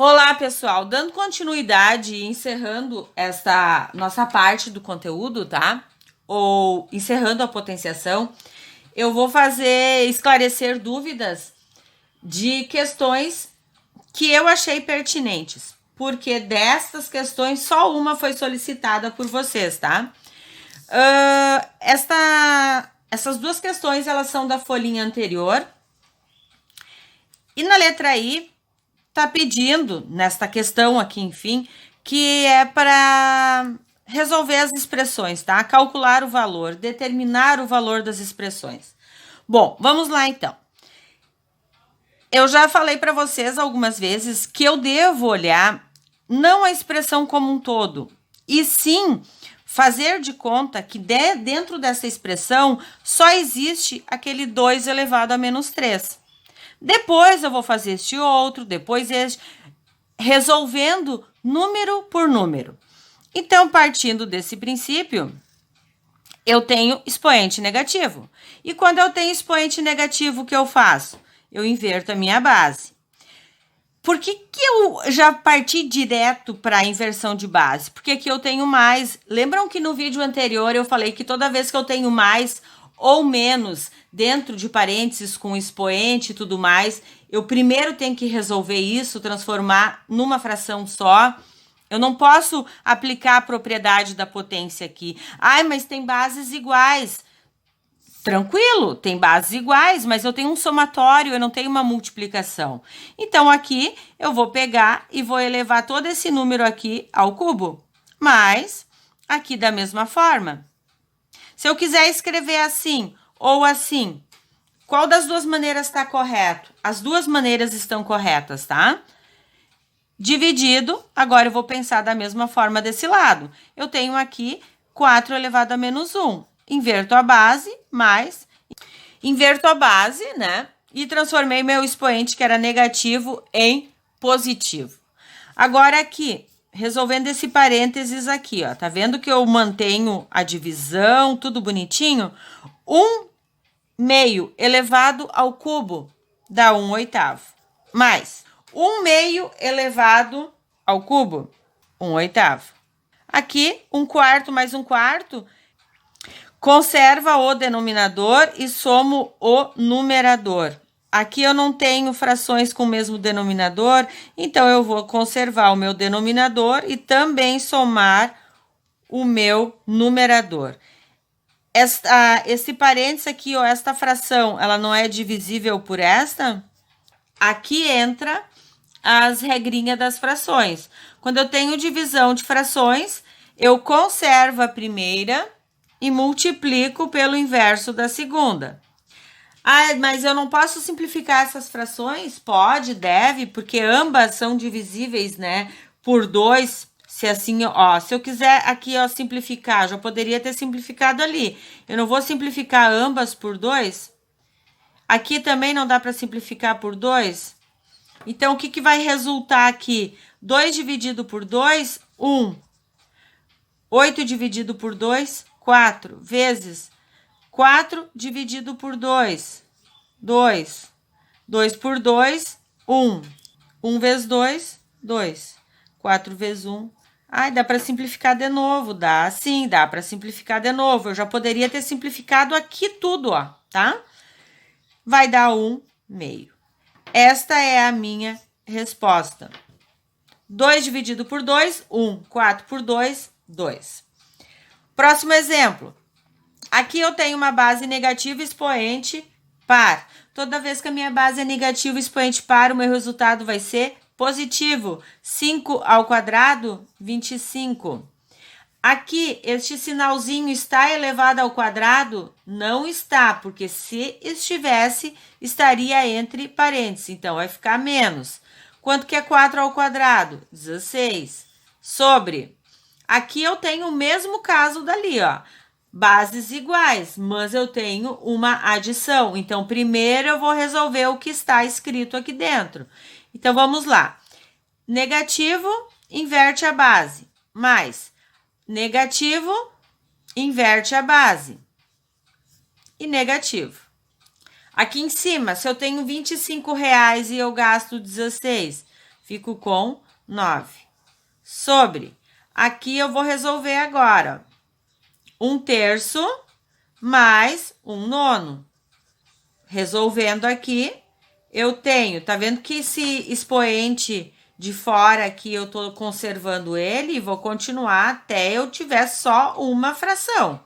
Olá, pessoal! Dando continuidade e encerrando esta nossa parte do conteúdo, tá? Ou encerrando a potenciação, eu vou esclarecer dúvidas de questões que eu achei pertinentes, porque destas questões só uma foi solicitada por vocês, tá? Essas duas questões, elas são da folhinha anterior. E na letra I, tá pedindo, nesta questão aqui, enfim, que é para resolver as expressões, tá? Calcular o valor, determinar o valor das expressões. Bom, vamos lá então. Eu já falei para vocês algumas vezes que eu devo olhar não a expressão como um todo, e sim fazer de conta que dentro dessa expressão só existe aquele 2 elevado a menos 3. Depois eu vou fazer este outro, depois este, resolvendo número por número. Então, partindo desse princípio, eu tenho expoente negativo. E quando eu tenho expoente negativo, o que eu faço? Eu inverto a minha base. Por que eu já parti direto para a inversão de base? Porque aqui eu tenho mais. Lembram que no vídeo anterior eu falei que toda vez que eu tenho mais ou menos dentro de parênteses com expoente e tudo mais, eu primeiro tenho que resolver isso, transformar numa fração só. Eu não posso aplicar a propriedade da potência aqui. Ai, mas tem bases iguais. Tranquilo, tem bases iguais, mas eu tenho um somatório, eu não tenho uma multiplicação. Então, aqui eu vou pegar e vou elevar todo esse número aqui ao cubo. Mas, aqui da mesma forma. Se eu quiser escrever assim ou assim, qual das duas maneiras está correto? As duas maneiras estão corretas, tá? Dividido, agora eu vou pensar da mesma forma desse lado. Eu tenho aqui 4 elevado a menos 1. Inverto a base, mais... Inverto a base, né? E transformei meu expoente, que era negativo, em positivo. Agora aqui, resolvendo esse parênteses aqui, ó. Tá vendo que eu mantenho a divisão, tudo bonitinho? 1/2 elevado ao cubo dá 1/8. Mais 1/2 elevado ao cubo, 1/8. Aqui, 1/4 mais 1/4, conserva o denominador e somo o numerador. Aqui eu não tenho frações com o mesmo denominador, então eu vou conservar o meu denominador e também somar o meu numerador. Esse parênteses aqui, ó, esta fração, ela não é divisível por esta? Aqui entra as regrinhas das frações. Quando eu tenho divisão de frações, eu conservo a primeira e multiplico pelo inverso da segunda. Ah, mas eu não posso simplificar essas frações? Pode, deve, porque ambas são divisíveis, né, por 2. Se assim, ó, se eu quiser aqui, ó, simplificar, já poderia ter simplificado ali. Eu não vou simplificar ambas por 2? Aqui também não dá para simplificar por 2? Então, o que vai resultar aqui? 2 dividido por 2, 1. 8 dividido por 2, 4. Vezes 4 dividido por 2, 2. 2 por 2, 1. 1 vezes 2, 2. 4 vezes 1. Ai, dá para simplificar de novo, dá? Sim, dá para simplificar de novo. Eu já poderia ter simplificado aqui tudo, ó, tá? Vai dar 1/2. Esta é a minha resposta. 2 dividido por 2, 1. 4 por 2, 2. Próximo exemplo. Aqui eu tenho uma base negativa expoente par. Toda vez que a minha base é negativa expoente par, o meu resultado vai ser positivo. 5 ao quadrado, 25. Aqui, este sinalzinho está elevado ao quadrado? Não está, porque se estivesse, estaria entre parênteses. Então, vai ficar menos. Quanto que é 4 ao quadrado? 16. Sobre. Aqui eu tenho o mesmo caso dali, ó. Bases iguais, mas eu tenho uma adição. Então, primeiro eu vou resolver o que está escrito aqui dentro. Então, vamos lá. Negativo, inverte a base. Mais negativo, inverte a base. E negativo. Aqui em cima, se eu tenho R$ 25 e eu gasto 16, Fico com 9. Sobre, aqui eu vou resolver agora. 1/3 mais 1/9. Resolvendo aqui, eu tenho, tá vendo que esse expoente de fora aqui eu tô conservando ele e vou continuar até eu tiver só uma fração.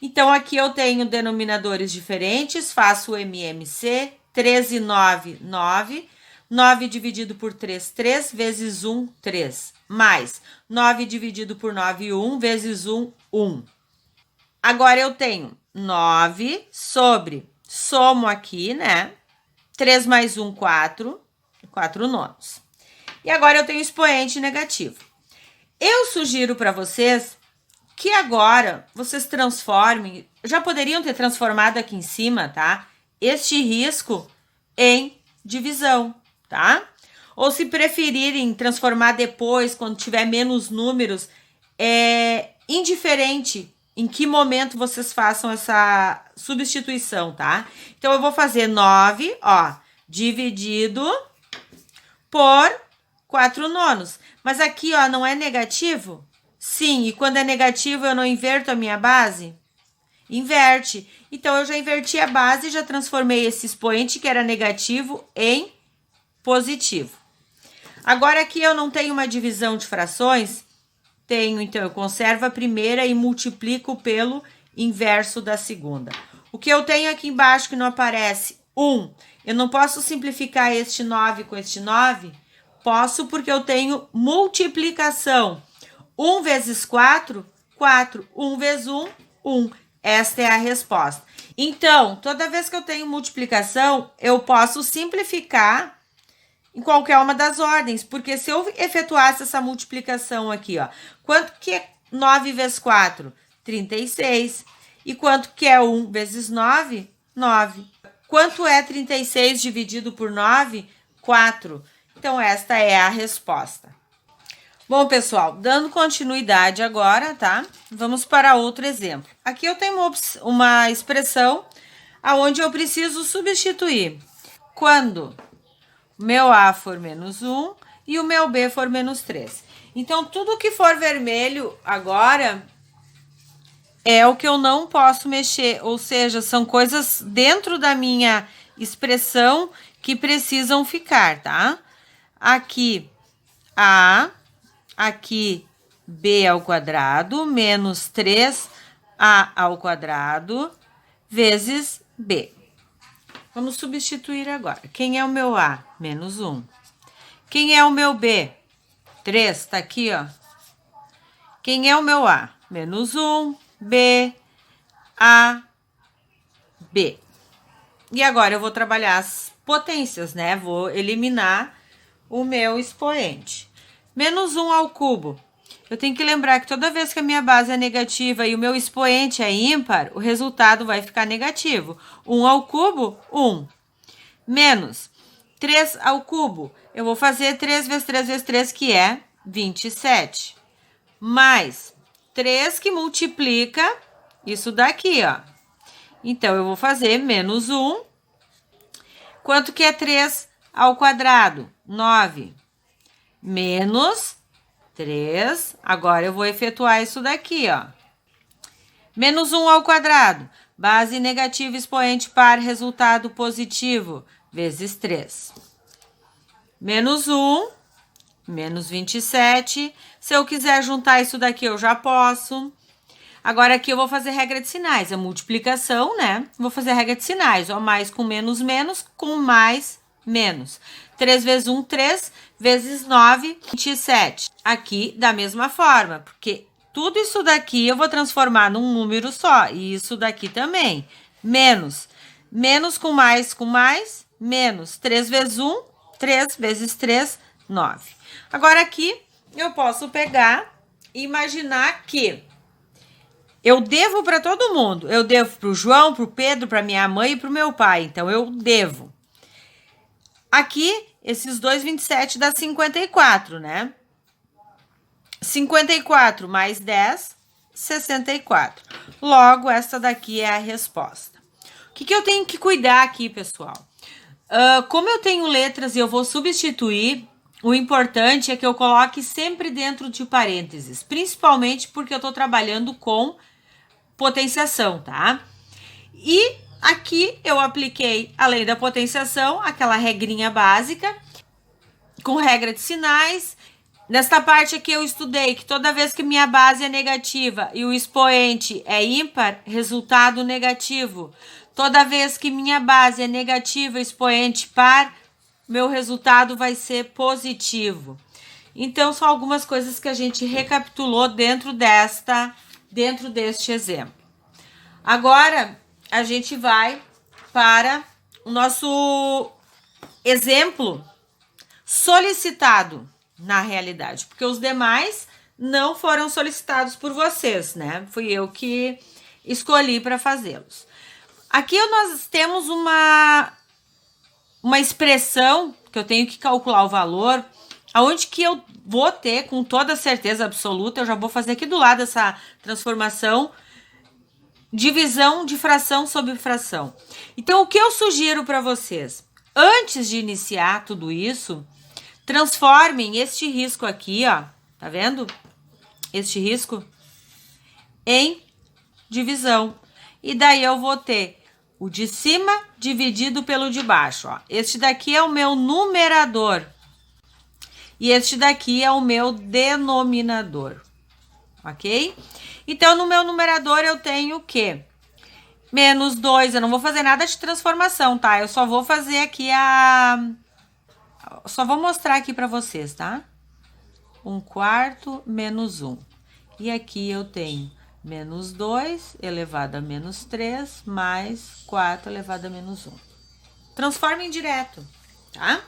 Então, aqui eu tenho denominadores diferentes, faço o MMC, 3 e 9, 9. 9 dividido por 3, 3, vezes 1, 3. Mais 9 dividido por 9, 1, vezes 1, 1. Agora, eu tenho 9 sobre, somo aqui, né? 3 mais 1, 4, 4/9. E agora, eu tenho expoente negativo. Eu sugiro para vocês que agora vocês transformem, já poderiam ter transformado aqui em cima, tá? Este risco em divisão, tá? Ou se preferirem transformar depois, quando tiver menos números, é indiferente em que momento vocês façam essa substituição, tá? Então, eu vou fazer 9, ó, dividido por 4/9. Mas aqui, ó, não é negativo? Sim, e quando é negativo eu não inverto a minha base? Inverte. Então, eu já inverti a base e já transformei esse expoente que era negativo em positivo. Agora, aqui eu não tenho uma divisão de frações? Tenho, então eu conservo a primeira e multiplico pelo inverso da segunda. O que eu tenho aqui embaixo que não aparece? 1. Eu não posso simplificar este 9 com este 9? Posso, porque eu tenho multiplicação. 1 vezes 4, 4. 1 vezes 1, 1. Esta é a resposta. Então, toda vez que eu tenho multiplicação, eu posso simplificar em qualquer uma das ordens, porque se eu efetuasse essa multiplicação aqui, ó, quanto que é 9 vezes 4? 36. E quanto que é 1 vezes 9? 9. Quanto é 36 dividido por 9? 4. Então, esta é a resposta. Bom, pessoal, dando continuidade agora, tá? Vamos para outro exemplo. Aqui eu tenho uma expressão onde eu preciso substituir. Quando o meu A for menos 1 e o meu B for menos 3. Então, tudo que for vermelho agora é o que eu não posso mexer, ou seja, são coisas dentro da minha expressão que precisam ficar, tá? Aqui, A, aqui, B ao quadrado, menos 3A ao quadrado, vezes B. Vamos substituir agora. Quem é o meu A? Menos 1. Quem é o meu B? 3, tá aqui, ó. Quem é o meu A? Menos 1, B, A, B. E agora eu vou trabalhar as potências, né? Vou eliminar o meu expoente. Menos 1 ao cubo. Eu tenho que lembrar que toda vez que a minha base é negativa e o meu expoente é ímpar, o resultado vai ficar negativo. 1 ao cubo, 1. Menos 3 ao cubo. Eu vou fazer 3 vezes 3 vezes 3, que é 27. Mais 3 que multiplica isso daqui, ó. Então, eu vou fazer menos 1. Quanto que é 3 ao quadrado? 9. Menos 3. Agora, eu vou efetuar isso daqui, ó. Menos 1 ao quadrado. Base negativa, expoente par, resultado positivo, vezes 3. Menos 1, menos 27. Se eu quiser juntar isso daqui, eu já posso. Agora, aqui eu vou fazer regra de sinais. A multiplicação, né? Vou fazer regra de sinais. Ó, mais com menos, menos, com mais, menos. 3 vezes 1, 3, vezes 9, 27. Aqui, da mesma forma, porque tudo isso daqui eu vou transformar num número só. E isso daqui também. Menos. Menos com mais, menos. 3 vezes 1, 3 vezes 3, 9. Agora, aqui, eu posso pegar e imaginar que eu devo para todo mundo. Eu devo para o João, para o Pedro, para minha mãe e para o meu pai. Então, eu devo. Aqui, esses 2,27 dá 54, né? 54 mais 10, 64. Logo, essa daqui é a resposta. O que eu tenho que cuidar aqui, pessoal? Como eu tenho letras e eu vou substituir, o importante é que eu coloque sempre dentro de parênteses, principalmente porque eu estou trabalhando com potenciação, tá? E aqui eu apliquei, além da potenciação, aquela regrinha básica, com regra de sinais. Nesta parte aqui eu estudei que toda vez que minha base é negativa e o expoente é ímpar, resultado negativo. Toda vez que minha base é negativa e expoente par, meu resultado vai ser positivo. Então, são algumas coisas que a gente recapitulou dentro deste exemplo. Agora, a gente vai para o nosso exemplo solicitado na realidade, porque os demais não foram solicitados por vocês, né? Fui eu que escolhi para fazê-los. Aqui nós temos uma expressão que eu tenho que calcular o valor, aonde que eu vou ter com toda certeza absoluta, eu já vou fazer aqui do lado essa transformação, divisão de fração sobre fração. Então, o que eu sugiro para vocês? Antes de iniciar tudo isso, transformem este risco aqui, ó, tá vendo? Este risco em divisão. E daí eu vou ter o de cima dividido pelo de baixo, ó. Este daqui é o meu numerador. E este daqui é o meu denominador. Ok? Então, no meu numerador eu tenho o quê? Menos 2. Eu não vou fazer nada de transformação, tá? Eu só vou fazer aqui só vou mostrar aqui para vocês, tá? 1/4 menos 1. E aqui eu tenho menos 2 elevado a menos 3 mais 4 elevado a menos 1. Transformem direto, tá?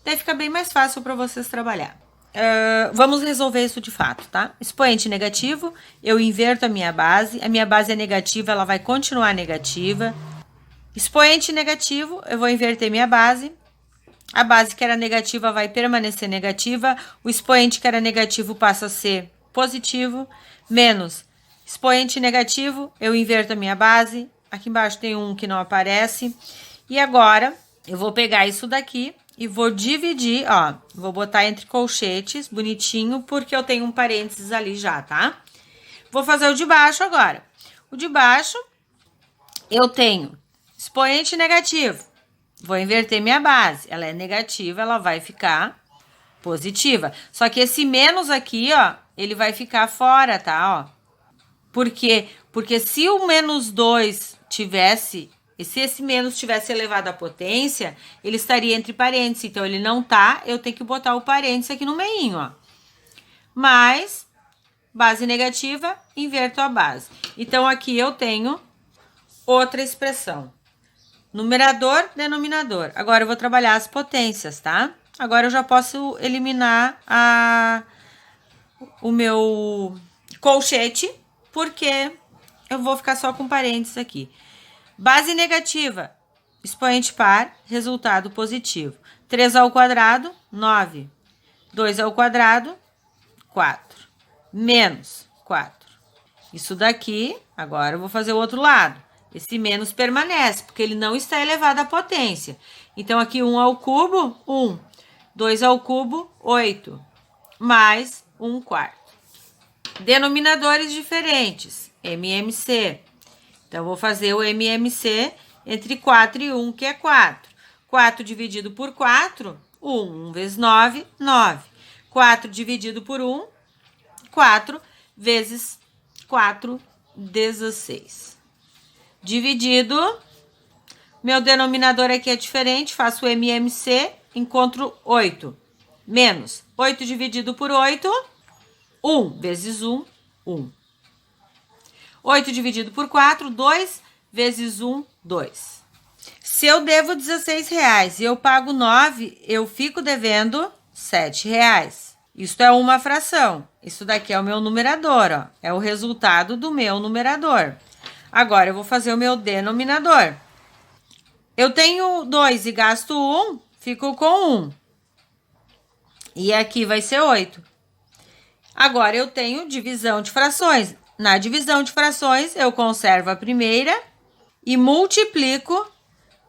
Daí fica bem mais fácil para vocês trabalhar. Vamos resolver isso de fato, tá? Expoente negativo, eu inverto a minha base é negativa, ela vai continuar negativa. Expoente negativo, eu vou inverter minha base. A base que era negativa vai permanecer negativa. O expoente que era negativo passa a ser positivo. Menos expoente negativo, eu inverto a minha base. Aqui embaixo tem um que não aparece. E agora, eu vou pegar isso daqui e vou dividir, ó. Vou botar entre colchetes, bonitinho, porque eu tenho um parênteses ali já, tá? Vou fazer o de baixo agora. O de baixo, eu tenho expoente negativo. Vou inverter minha base. Ela é negativa, ela vai ficar positiva. Só que esse menos aqui, ó, ele vai ficar fora, tá? Ó. Por quê? Porque se o menos 2 tivesse... Se esse menos tivesse elevado à potência, ele estaria entre parênteses. Então, ele não tá, eu tenho que botar o parênteses aqui no meinho, ó. Mais, base negativa, inverto a base. Então, aqui eu tenho outra expressão. Numerador, denominador. Agora eu vou trabalhar as potências, tá? Agora eu já posso eliminar o meu colchete, porque eu vou ficar só com parênteses aqui. Base negativa, expoente par, resultado positivo. 3 ao quadrado, 9. 2 ao quadrado, 4. Menos 4. Isso daqui, agora eu vou fazer o outro lado. Esse menos permanece, porque ele não está elevado à potência. Então, aqui 1 ao cubo, 1. 2 ao cubo, 8. Mais 1/4. Denominadores diferentes, MMC. Então, vou fazer o MMC entre 4 e 1, que é 4. 4 dividido por 4, 1. 1 vezes 9, 9. 4 dividido por 1, 4 vezes 4, 16. Dividido, meu denominador aqui é diferente, faço o MMC, encontro 8. Menos 8 dividido por 8, 1 vezes 1, 1. 8 dividido por 4, 2 vezes 1, 2. Se eu devo R$16 e eu pago 9, eu fico devendo R$7. Isso é uma fração. Isso daqui é o meu numerador, ó. É o resultado do meu numerador. Agora, eu vou fazer o meu denominador. Eu tenho 2 e gasto 1, fico com 1. E aqui vai ser 8. Agora, eu tenho divisão de frações. Na divisão de frações, eu conservo a primeira e multiplico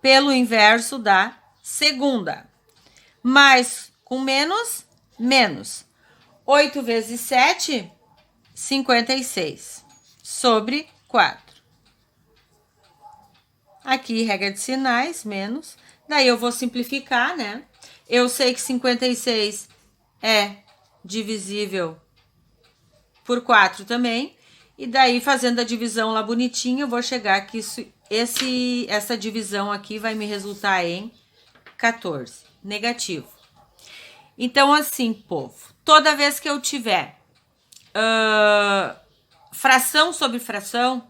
pelo inverso da segunda. Mais com menos, menos 8 vezes 7, 56, sobre 4. Aqui, regra de sinais, menos. Daí eu vou simplificar, né? Eu sei que 56 é divisível por 4 também. E daí, fazendo a divisão lá bonitinho, eu vou chegar que essa divisão aqui vai me resultar em 14, negativo. Então, assim, povo, toda vez que eu tiver fração sobre fração,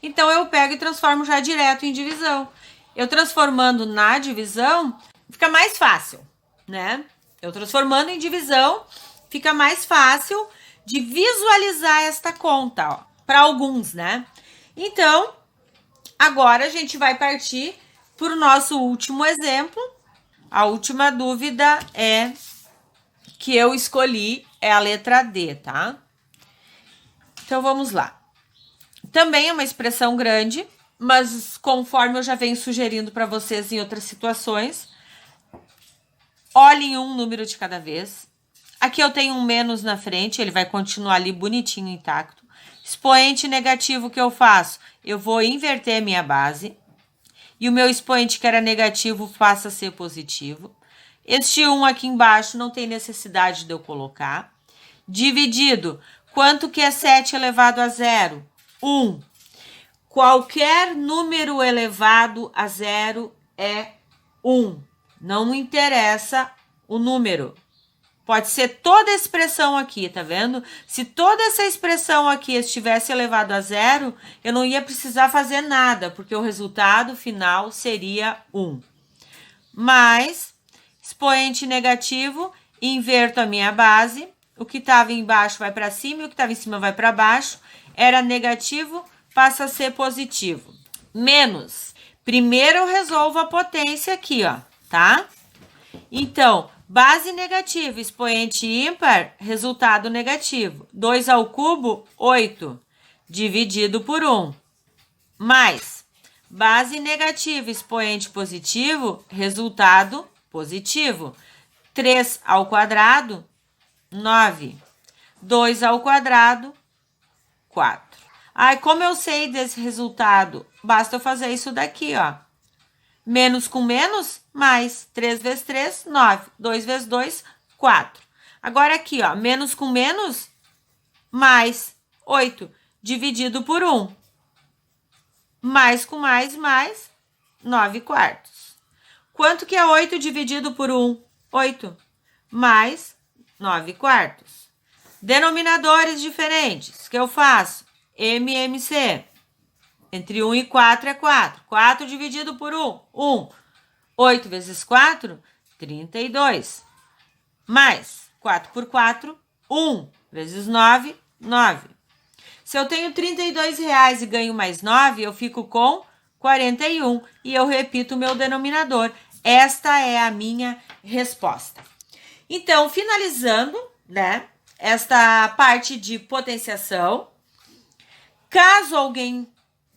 então eu pego e transformo já direto em divisão. Eu transformando na divisão, fica mais fácil, né? Eu transformando em divisão, fica mais fácil de visualizar esta conta, ó, para alguns, né? Então, agora a gente vai partir para o nosso último exemplo. A última dúvida que eu escolhi é a letra D, tá? Então, vamos lá. Também é uma expressão grande, mas conforme eu já venho sugerindo para vocês em outras situações, olhem um número de cada vez. Aqui eu tenho um menos na frente, ele vai continuar ali bonitinho, intacto. Expoente negativo que eu faço? Eu vou inverter a minha base. E o meu expoente que era negativo passa a ser positivo. Este 1 aqui embaixo não tem necessidade de eu colocar. Dividido. Quanto que é 7 elevado a 0? 1. Qualquer número elevado a 0 é 1. Não me interessa o número. Pode ser toda a expressão aqui, tá vendo? Se toda essa expressão aqui estivesse elevado a 0, eu não ia precisar fazer nada, porque o resultado final seria 1. Mas, expoente negativo, inverto a minha base. O que estava embaixo vai para cima e o que estava em cima vai para baixo. Era negativo, passa a ser positivo. Menos. Primeiro eu resolvo a potência aqui, ó, tá? Então, base negativa, expoente ímpar, resultado negativo. 2 ao cubo, 8, dividido por 1. Mais, base negativa, expoente positivo, resultado positivo. 3 ao quadrado, 9. 2 ao quadrado, 4. Ai, como eu sei desse resultado? Basta eu fazer isso daqui, ó. Menos com menos, mais. 3 vezes 3, 9. 2 vezes 2, 4. Agora aqui, ó, menos com menos, mais 8, dividido por 1. Mais com mais, 9 quartos. Quanto que é 8 dividido por 1? 8. Mais 9 quartos. Denominadores diferentes. O que eu faço? MMC. Entre 1 e 4 é 4. 4 dividido por 1, 1. 8 vezes 4, 32. Mais 4 por 4, 1. Vezes 9, 9. Se eu tenho R$32 e ganho mais 9, eu fico com 41. E eu repito o meu denominador. Esta é a minha resposta. Então, finalizando, né, esta parte de potenciação, caso alguém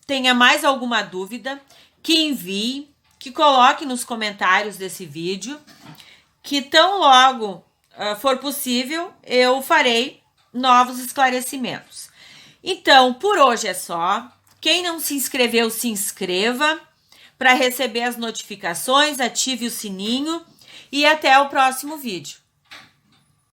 tenha mais alguma dúvida, que envie, que coloque nos comentários desse vídeo, que tão logo for possível, eu farei novos esclarecimentos. Então, por hoje é só. Quem não se inscreveu, se inscreva para receber as notificações, ative o sininho e até o próximo vídeo.